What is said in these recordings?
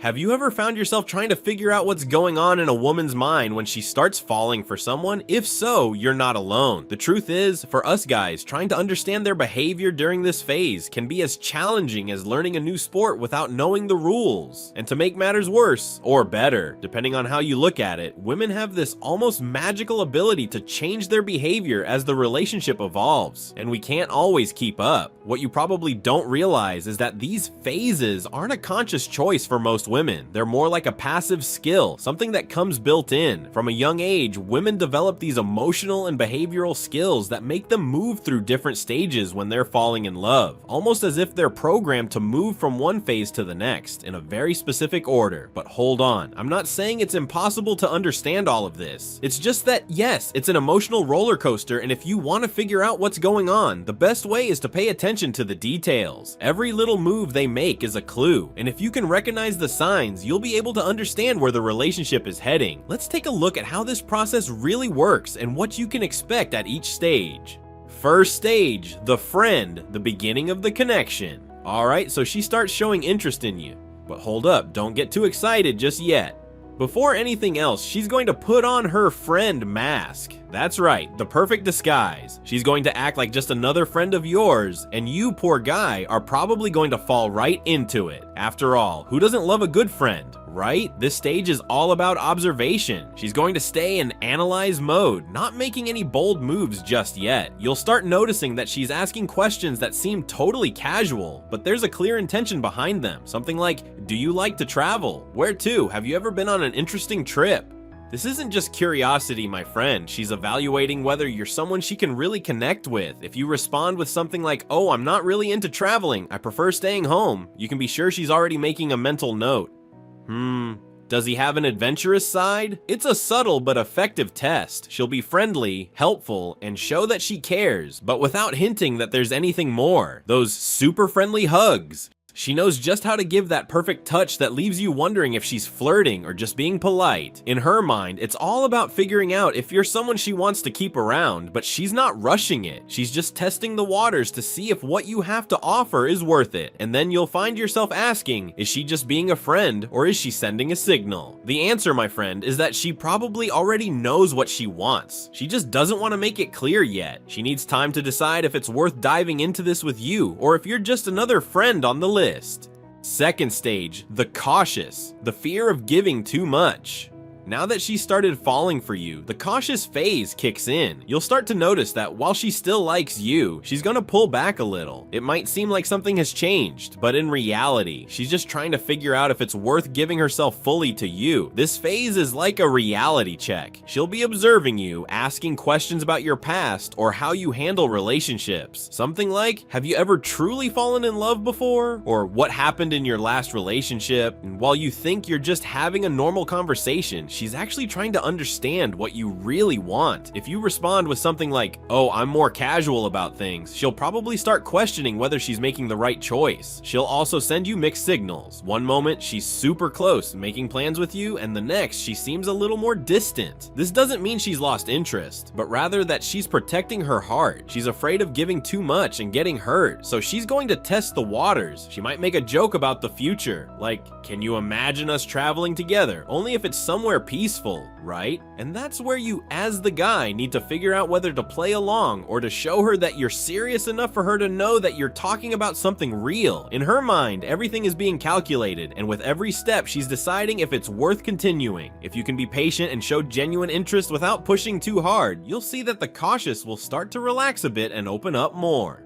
Have you ever found yourself trying to figure out what's going on in a woman's mind when she starts falling for someone? If so, you're not alone. The truth is, for us guys, trying to understand their behavior during this phase can be as challenging as learning a new sport without knowing the rules. And to make matters worse, or better, depending on how you look at it, women have this almost magical ability to change their behavior as the relationship evolves, and we can't always keep up. What you probably don't realize is that these phases aren't a conscious choice for most women. They're more like a passive skill, something that comes built in. From a young age, women develop these emotional and behavioral skills that make them move through different stages when they're falling in love, almost as if they're programmed to move from one phase to the next in a very specific order. But hold on, I'm not saying it's impossible to understand all of this. It's just that, yes, it's an emotional roller coaster, and if you want to figure out what's going on, the best way is to pay attention to the details. Every little move they make is a clue, and if you can recognize the signs, you'll be able to understand where the relationship is heading. Let's take a look at how this process really works and what you can expect at each stage. First stage, the friend, the beginning of the connection. Alright, so she starts showing interest in you. But hold up, don't get too excited just yet. Before anything else, she's going to put on her friend mask. That's right, the perfect disguise. She's going to act like just another friend of yours, and you, poor guy, are probably going to fall right into it. After all, who doesn't love a good friend, right? This stage is all about observation. She's going to stay in analyze mode, not making any bold moves just yet. You'll start noticing that she's asking questions that seem totally casual, but there's a clear intention behind them. Something like, do you like to travel? Where to? Have you ever been on an interesting trip? This isn't just curiosity, my friend. She's evaluating whether you're someone she can really connect with. If you respond with something like, oh, I'm not really into traveling, I prefer staying home, you can be sure she's already making a mental note. Does he have an adventurous side? It's a subtle but effective test. She'll be friendly, helpful, and show that she cares, but without hinting that there's anything more. Those super friendly hugs. She knows just how to give that perfect touch that leaves you wondering if she's flirting or just being polite. In her mind, it's all about figuring out if you're someone she wants to keep around, but she's not rushing it. She's just testing the waters to see if what you have to offer is worth it. And then you'll find yourself asking, is she just being a friend or is she sending a signal? The answer, my friend, is that she probably already knows what she wants. She just doesn't want to make it clear yet. She needs time to decide if it's worth diving into this with you or if you're just another friend on the list. Second stage, the cautious, the fear of giving too much. Now that she started falling for you, the cautious phase kicks in. You'll start to notice that while she still likes you, she's gonna pull back a little. It might seem like something has changed, but in reality, she's just trying to figure out if it's worth giving herself fully to you. This phase is like a reality check. She'll be observing you, asking questions about your past or how you handle relationships. Something like, have you ever truly fallen in love before? Or what happened in your last relationship? And while you think you're just having a normal conversation, she's actually trying to understand what you really want. If you respond with something like, oh, I'm more casual about things, she'll probably start questioning whether she's making the right choice. She'll also send you mixed signals. One moment, she's super close, making plans with you, and the next, she seems a little more distant. This doesn't mean she's lost interest, but rather that she's protecting her heart. She's afraid of giving too much and getting hurt, so she's going to test the waters. She might make a joke about the future, like, can you imagine us traveling together? Only if it's somewhere peaceful, right? And that's where you, as the guy, need to figure out whether to play along or to show her that you're serious enough for her to know that you're talking about something real. In her mind, everything is being calculated, and with every step, she's deciding if it's worth continuing. If you can be patient and show genuine interest without pushing too hard, you'll see that the cautious will start to relax a bit and open up more.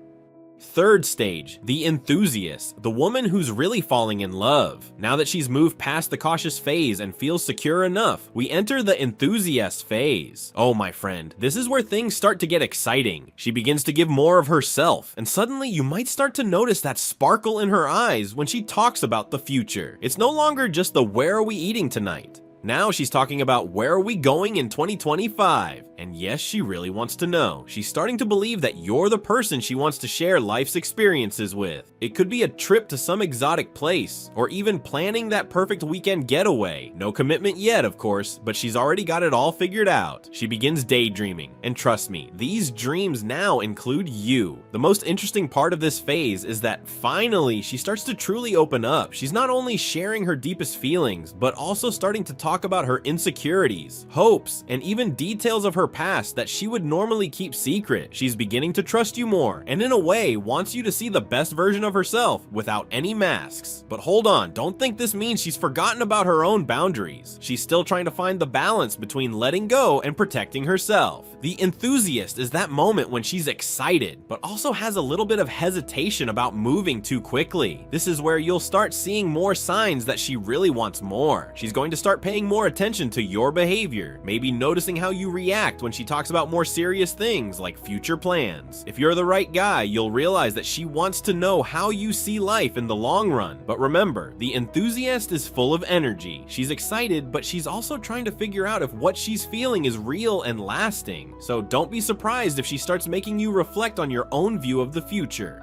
Third stage, the enthusiast, the woman who's really falling in love. Now that she's moved past the cautious phase and feels secure enough, we enter the enthusiast phase. Oh, my friend, this is where things start to get exciting. She begins to give more of herself, and suddenly you might start to notice that sparkle in her eyes when she talks about the future. It's no longer just the where are we eating tonight? Now she's talking about where are we going in 2025? And yes, she really wants to know. She's starting to believe that you're the person she wants to share life's experiences with. It could be a trip to some exotic place, or even planning that perfect weekend getaway. No commitment yet, of course, but she's already got it all figured out. She begins daydreaming, and trust me, these dreams now include you. The most interesting part of this phase is that finally she starts to truly open up. She's not only sharing her deepest feelings, but also starting to talk about her insecurities, hopes, and even details of her past that she would normally keep secret. She's beginning to trust you more, and in a way wants you to see the best version of herself without any masks. But hold on, don't think this means she's forgotten about her own boundaries. She's still trying to find the balance between letting go and protecting herself. The enthusiast is that moment when she's excited, but also has a little bit of hesitation about moving too quickly. This is where you'll start seeing more signs that she really wants more. She's going to start paying more attention to your behavior, maybe noticing how you react when she talks about more serious things like future plans. If you're the right guy, you'll realize that she wants to know how you see life in the long run. But remember, the enthusiast is full of energy. She's excited, but she's also trying to figure out if what she's feeling is real and lasting. So don't be surprised if she starts making you reflect on your own view of the future.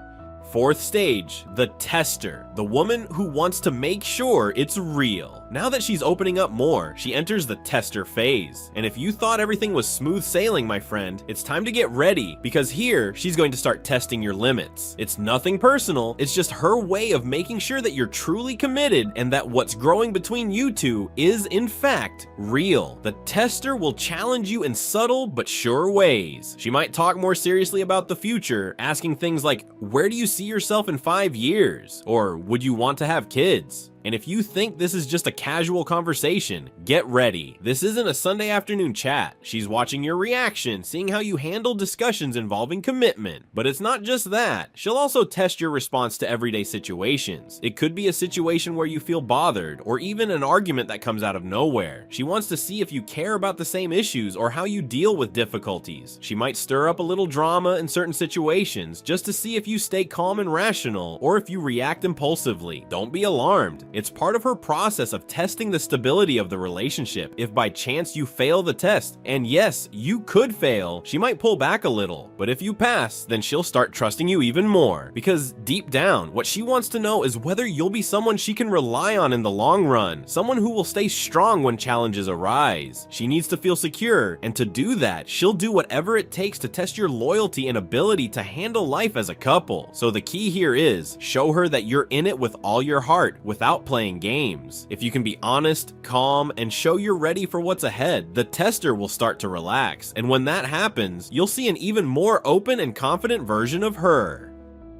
Fourth stage, the tester, the woman who wants to make sure it's real. Now that she's opening up more, she enters the tester phase. And if you thought everything was smooth sailing, my friend, it's time to get ready, because here she's going to start testing your limits. It's nothing personal, it's just her way of making sure that you're truly committed and that what's growing between you two is in fact real. The tester will challenge you in subtle but sure ways. She might talk more seriously about the future, asking things like, where do you see yourself in 5 years? Or would you want to have kids? And if you think this is just a casual conversation, get ready. This isn't a Sunday afternoon chat. She's watching your reaction, seeing how you handle discussions involving commitment. But it's not just that. She'll also test your response to everyday situations. It could be a situation where you feel bothered, or even an argument that comes out of nowhere. She wants to see if you care about the same issues or how you deal with difficulties. She might stir up a little drama in certain situations just to see if you stay calm and rational, or if you react impulsively. Don't be alarmed. It's part of her process of testing the stability of the relationship. If by chance you fail the test, and yes, you could fail, she might pull back a little. But if you pass, then she'll start trusting you even more. Because deep down, what she wants to know is whether you'll be someone she can rely on in the long run, someone who will stay strong when challenges arise. She needs to feel secure, and to do that, she'll do whatever it takes to test your loyalty and ability to handle life as a couple. So the key here is, show her that you're in it with all your heart, without playing games. If you can be honest, calm, and show you're ready for what's ahead, the tester will start to relax. And when that happens, you'll see an even more open and confident version of her.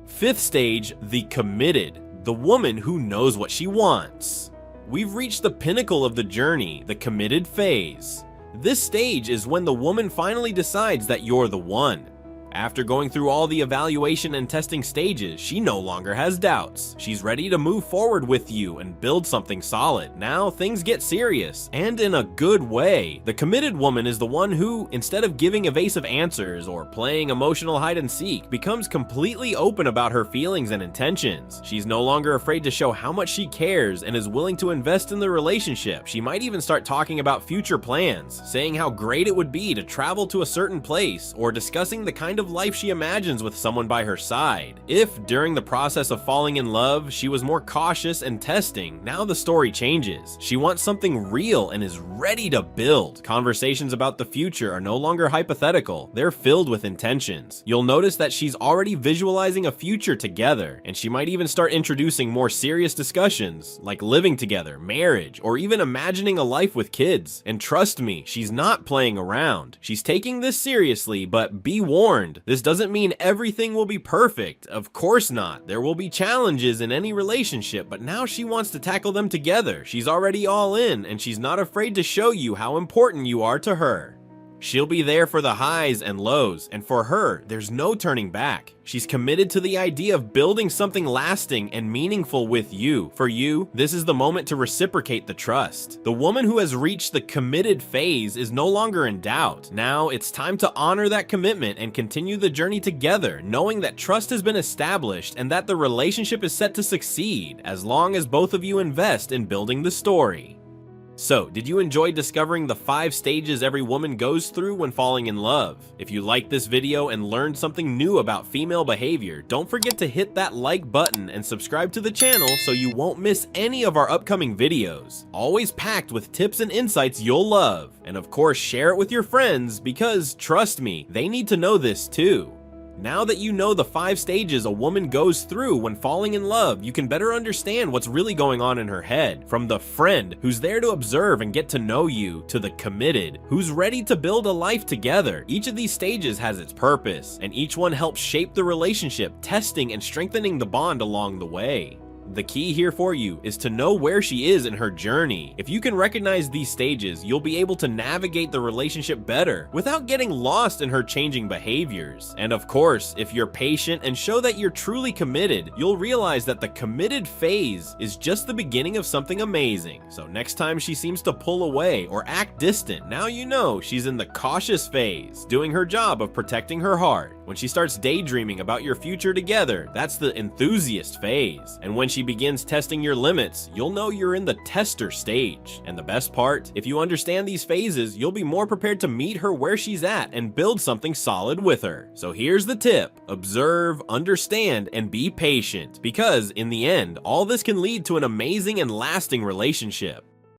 Fifth stage, the committed, the woman who knows what she wants. We've reached the pinnacle of the journey, the committed phase. This stage is when the woman finally decides that you're the one. After going through all the evaluation and testing stages, she no longer has doubts. She's ready to move forward with you and build something solid. Now things get serious, and in a good way. The committed woman is the one who, instead of giving evasive answers or playing emotional hide and seek, becomes completely open about her feelings and intentions. She's no longer afraid to show how much she cares and is willing to invest in the relationship. She might even start talking about future plans, saying how great it would be to travel to a certain place, or discussing the kind of life she imagines with someone by her side. If, during the process of falling in love, she was more cautious and testing, now the story changes. She wants something real and is ready to build. Conversations about the future are no longer hypothetical, they're filled with intentions. You'll notice that she's already visualizing a future together, and she might even start introducing more serious discussions, like living together, marriage, or even imagining a life with kids. And trust me, she's not playing around. She's taking this seriously, but be warned, this doesn't mean everything will be perfect. Of course not. There will be challenges in any relationship, but now she wants to tackle them together. She's already all in, and she's not afraid to show you how important you are to her. She'll be there for the highs and lows, and for her, there's no turning back. She's committed to the idea of building something lasting and meaningful with you. For you, this is the moment to reciprocate the trust. The woman who has reached the committed phase is no longer in doubt. Now, it's time to honor that commitment and continue the journey together, knowing that trust has been established and that the relationship is set to succeed, as long as both of you invest in building the story. So, did you enjoy discovering the 5 stages every woman goes through when falling in love? If you liked this video and learned something new about female behavior, don't forget to hit that like button and subscribe to the channel so you won't miss any of our upcoming videos. Always packed with tips and insights you'll love. And of course, share it with your friends because, trust me, they need to know this too. Now that you know the 5 stages a woman goes through when falling in love, you can better understand what's really going on in her head. From the friend who's there to observe and get to know you, to the committed who's ready to build a life together. Each of these stages has its purpose, and each one helps shape the relationship, testing and strengthening the bond along the way. The key here for you is to know where she is in her journey. If you can recognize these stages, you'll be able to navigate the relationship better without getting lost in her changing behaviors. And of course, if you're patient and show that you're truly committed, you'll realize that the committed phase is just the beginning of something amazing. So next time she seems to pull away or act distant, now you know she's in the cautious phase, doing her job of protecting her heart. When she starts daydreaming about your future together, that's the enthusiast phase. And when she begins testing your limits, you'll know you're in the tester stage. And the best part, if you understand these phases, you'll be more prepared to meet her where she's at and build something solid with her. So here's the tip: observe, understand, and be patient, because in the end, all this can lead to an amazing and lasting relationship.